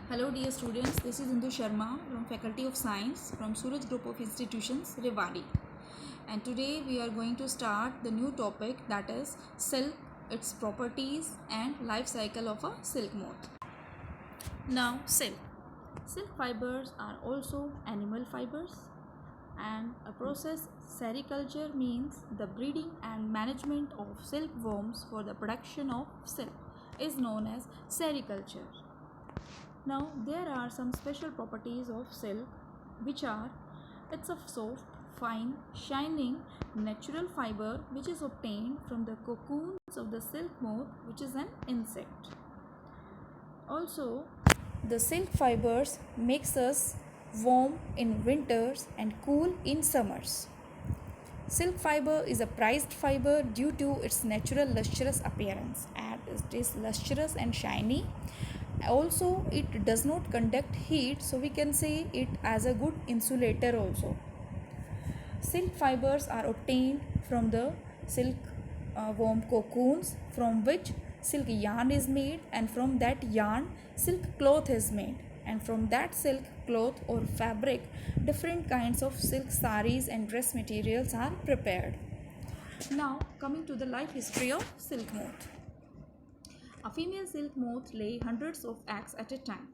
Hello dear students, this is Indu Sharma from Faculty of Science from Suraj Group of Institutions, Rewari. And today we are going to start the new topic, that is silk, its properties and life cycle of a silk moth. Now silk. Silk fibers are also animal fibers, and a process sericulture means the breeding and management of silkworms for the production of silk is known as sericulture. Now there are some special properties of silk, which are it's a soft, fine, shining, natural fiber which is obtained from the cocoons of the silk moth, which is an insect. Also, the silk fibers makes us warm in winters and cool in summers. Silk fiber is a prized fiber due to its natural lustrous appearance, and it is lustrous and shiny. Also, it does not conduct heat, so we can say it as a good insulator also. Silk fibers are obtained from the silk worm cocoons, from which silk yarn is made, and from that yarn silk cloth is made, and from that silk cloth or fabric different kinds of silk saris and dress materials are prepared. Now coming to the life history of silk moth. A female silk moth lay hundreds of eggs at a time,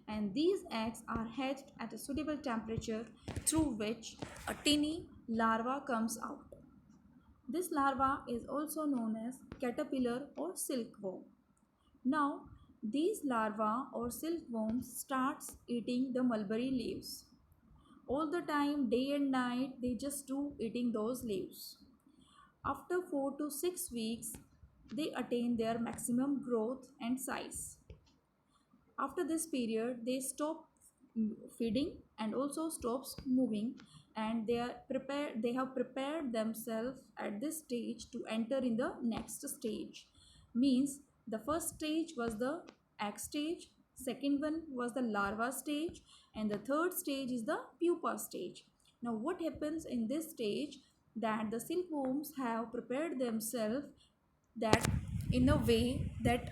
and these eggs are hatched at a suitable temperature through which a tiny larva comes out. This larva is also known as caterpillar or silkworm. Now, these larvae or silkworms starts eating the mulberry leaves. All the time, day and night, they just do eating those leaves. After 4 to 6 weeks, they attain their maximum growth and size. After this period, they stop feeding and also stops moving, and they have prepared themselves at this stage to enter in the next stage. Means the first stage was the egg stage, second one was the larva stage, and the third stage is the pupa stage. Now what happens in this stage, that the silkworms have prepared themselves that in a way that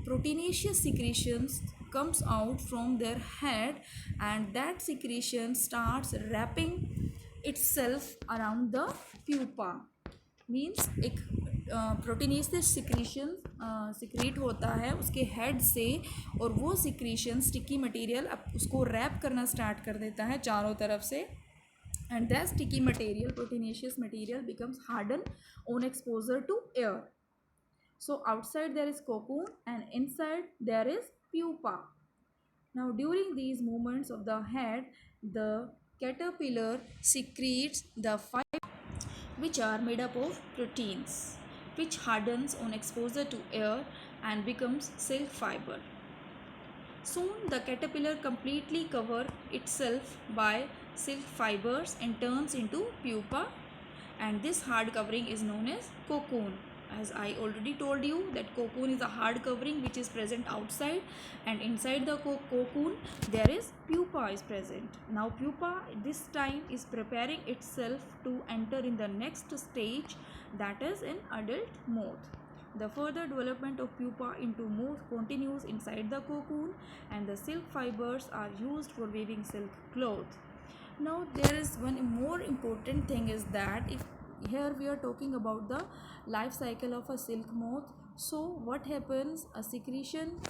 proteinaceous secretions comes out from their head, and that secretion starts wrapping itself around the pupa. Means एक proteinaceous secretion secrete होता है उसके head से, और वो secretion sticky material अब उसको rap करना स्टार्ट कर देता है चारों तरफ से, and that sticky material, proteinaceous material, becomes hardened on exposure to air. So outside there is cocoon and inside there is pupa. Now during these movements of the head, the caterpillar secretes the fiber which are made up of proteins, which hardens on exposure to air and becomes silk fiber. Soon the caterpillar completely covers itself by silk fibers and turns into pupa, and this hard covering is known as cocoon. As I already told you that cocoon is a hard covering which is present outside, and inside the cocoon there is pupa is present. Now pupa this time is preparing itself to enter in the next stage, that is an adult moth. The further development of pupa into moth continues inside the cocoon, and the silk fibers are used for weaving silk cloth. Now there is one more important thing, is that if here we are talking about the life cycle of a silk moth. So what happens, a secretion,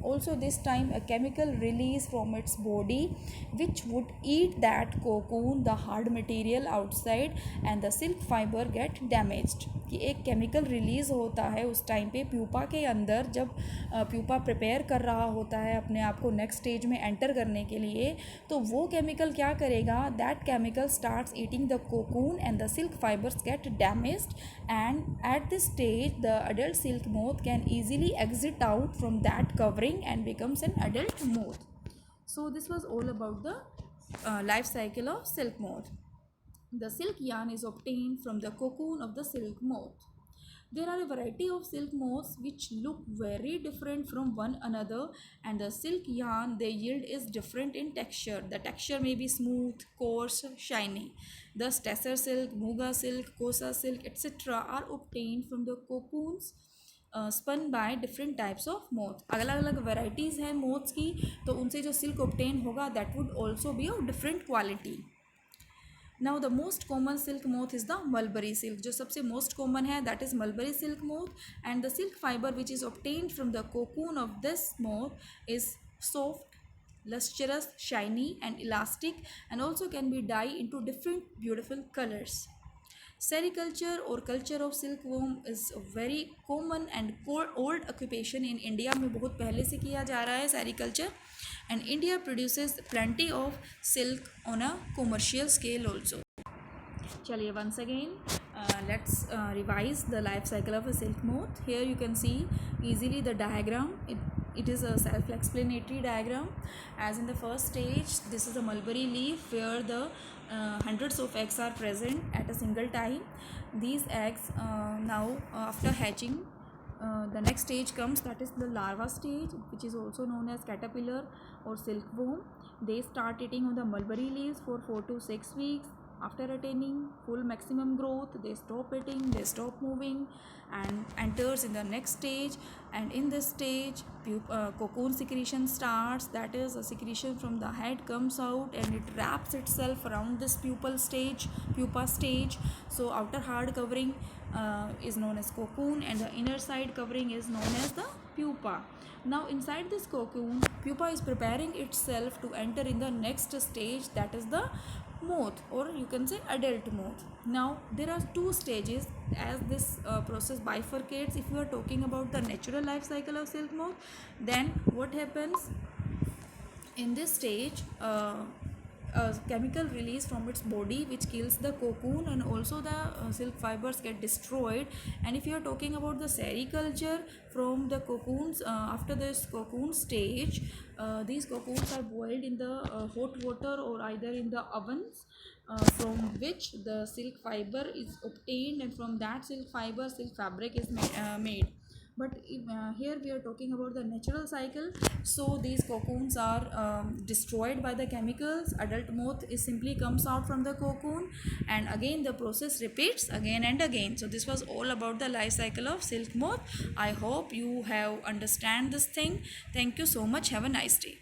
also this time a chemical release from its body which would eat that cocoon, the hard material outside, and the silk fiber get damaged. कि एक chemical release होता है उस time पे pupa के अंदर, जब pupa prepare कर रहा होता है अपने आप को नेक्स्ट स्टेज में एंटर करने के लिए, तो वो केमिकल क्या करेगा, that chemical starts eating the cocoon and the silk fibres get damaged, and at this stage the adult silk moth can easily exit out from that covering and becomes an adult moth. So this was all about the life cycle of silk moth. The silk yarn is obtained from the cocoon of the silk moth. There are a variety of silk moths which look very different from one another, and the silk yarn they yield is different in texture. The texture may be smooth, coarse, shiny. Thus Tesser silk, Muga silk, Kosa silk, etc. are obtained from the cocoons spun by different types of moth. अलग अलग varieties हैं moths की, तो उनसे जो silk obtain होगा that would also be of different quality. Now the most common silk moth is the mulberry silk. जो सबसे मोस्ट कॉमन है that is mulberry silk moth. And the silk fibre which is obtained from the cocoon of this moth is soft, lustrous, shiny and elastic, and also can be dyed into different beautiful colors. Sericulture or culture of silkworm is a very common and old occupation in India. में बहुत पहले से किया जा रहा है sericulture, and India produces plenty of silk on a commercial scale also. चलिए once again let's revise the life cycle of a silk moth. Here you can see easily the diagram. It is a self-explanatory diagram. As in the first stage, this is a mulberry leaf where the hundreds of eggs are present at a single time. These eggs now after hatching, the next stage comes, that is the larva stage, which is also known as caterpillar or silkworm. They start eating on the mulberry leaves for 4 to 6 weeks. After attaining full maximum growth, they stop eating, they stop moving, and enters in the next stage. And in this stage, cocoon secretion starts. That is, a secretion from the head comes out and it wraps itself around this pupa stage. So outer hard covering is known as cocoon, and the inner side covering is known as the pupa. Now inside this cocoon, pupa is preparing itself to enter in the next stage, that is the moth, or you can say adult moth. Now there are two stages as this process bifurcates. If you are talking about the natural life cycle of silk moth, then what happens in this stage, a chemical release from its body which kills the cocoon, and also the silk fibers get destroyed. And if you are talking about the sericulture from the cocoons, after this cocoon stage, these cocoons are boiled in the hot water or either in the ovens, from which the silk fiber is obtained, and from that silk fiber silk fabric is made. But here we are talking about the natural cycle. So these cocoons are destroyed by the chemicals. Adult moth is simply comes out from the cocoon, and again the process repeats again and again. So this was all about the life cycle of silk moth. I hope you have understand this thing. Thank you so much. Have a nice day.